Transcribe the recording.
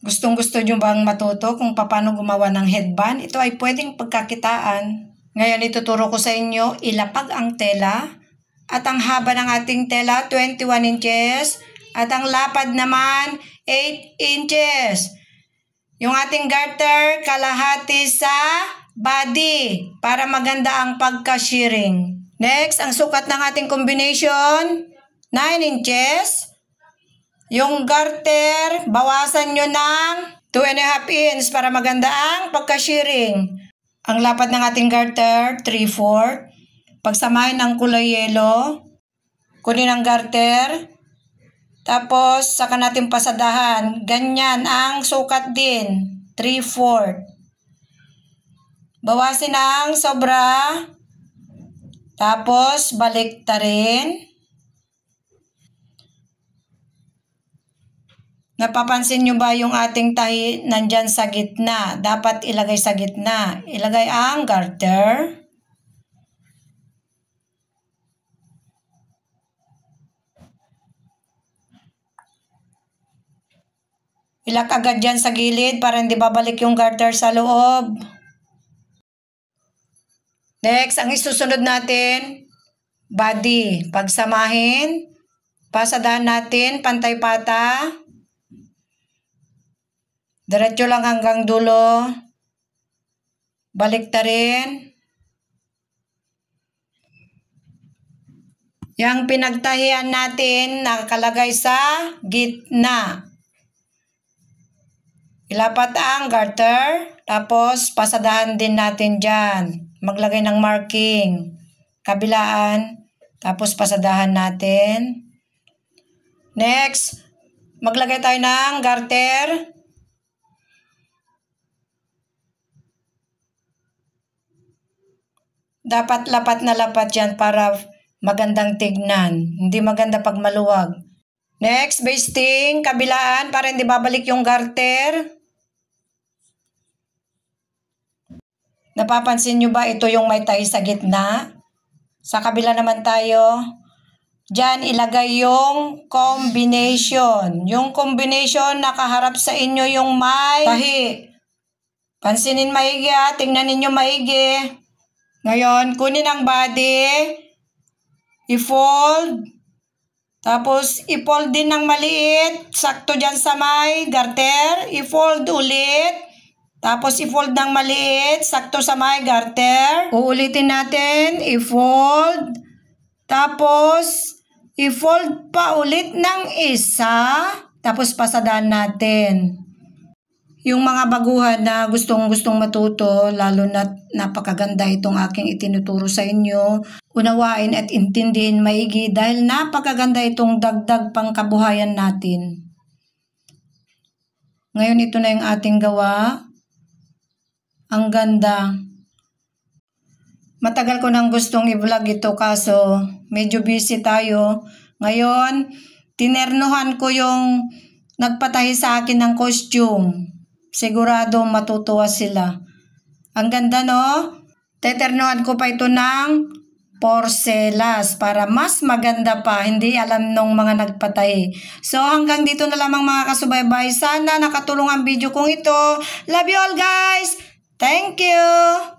Gustong-gusto nyo bang matuto kung paano gumawa ng headband? Ito ay pwedeng pagkakitaan. Ngayon ituturo ko sa inyo, ilapag ang tela. At ang haba ng ating tela, 21 inches. At ang lapad naman, 8 inches. Yung ating garter, kalahati sa body para maganda ang pagka-shearing. Next, ang sukat ng ating combination, 9 inches. Yung garter, bawasan nyo ng 2.5 inch para maganda ang pagka-shearing. Ang lapad ng ating garter, 3/4. Pagsamahin ng kulay yellow, kunin ang garter, tapos saka natin pasadahan. Ganyan ang sukat din, 3/4. Bawasin ang sobra, tapos balik ta rin. Napapansin nyo ba yung ating tahi nandyan sa gitna? Dapat ilagay sa gitna. Ilagay ang garter. Ilak agad dyan sa gilid para hindi babalik yung garter sa loob. Next, ang isusunod natin, body. Pagsamahin, pasadahan natin, pantay pata. Diretso lang hanggang dulo. Balik ta rin. Yang pinagtahian natin nakalagay sa gitna. Ilapat ang garter. Tapos pasadahan din natin dyan. Maglagay ng marking. Kabilaan. Tapos pasadahan natin. Next, maglagay tayo ng garter. Dapat lapat na lapat yan para magandang tignan. Hindi maganda pag maluwag. Next, basting, kabilaan para hindi babalik yung garter. Napapansin nyo ba ito yung may tahi sa gitna? Sa kabila naman tayo. Diyan ilagay yung combination. Yung combination nakaharap sa inyo yung may tahi. Pansinin maigi ha. Tingnan ninyo maigi. Ngayon, kunin ang body, i-fold, tapos i-fold din ng maliit, sakto dyan sa may garter, i-fold ulit, tapos i-fold ng maliit, sakto sa may garter, uulitin natin, i-fold, tapos i-fold pa ulit ng isa, tapos pasadahan natin. Yung mga baguhan na gustong-gustong matuto, lalo na napakaganda itong aking itinuturo sa inyo, unawain at intindihin maigi dahil napakaganda itong dagdag pangkabuhayan natin. Ngayon ito na yung ating gawa. Ang ganda. Matagal ko nang gustong i-vlog ito kaso medyo busy tayo. Ngayon, tinernuhan ko yung nagpatahi sa akin ng costume. Sigurado matutuwa sila. Ang ganda no? Teternuhan ko pa ito ng porcelas para mas maganda pa. Hindi alam nung mga nagpatahi. So hanggang dito na lamang mga kasubaybay. Sana nakatulong ang video kong ito. Love you all guys! Thank you!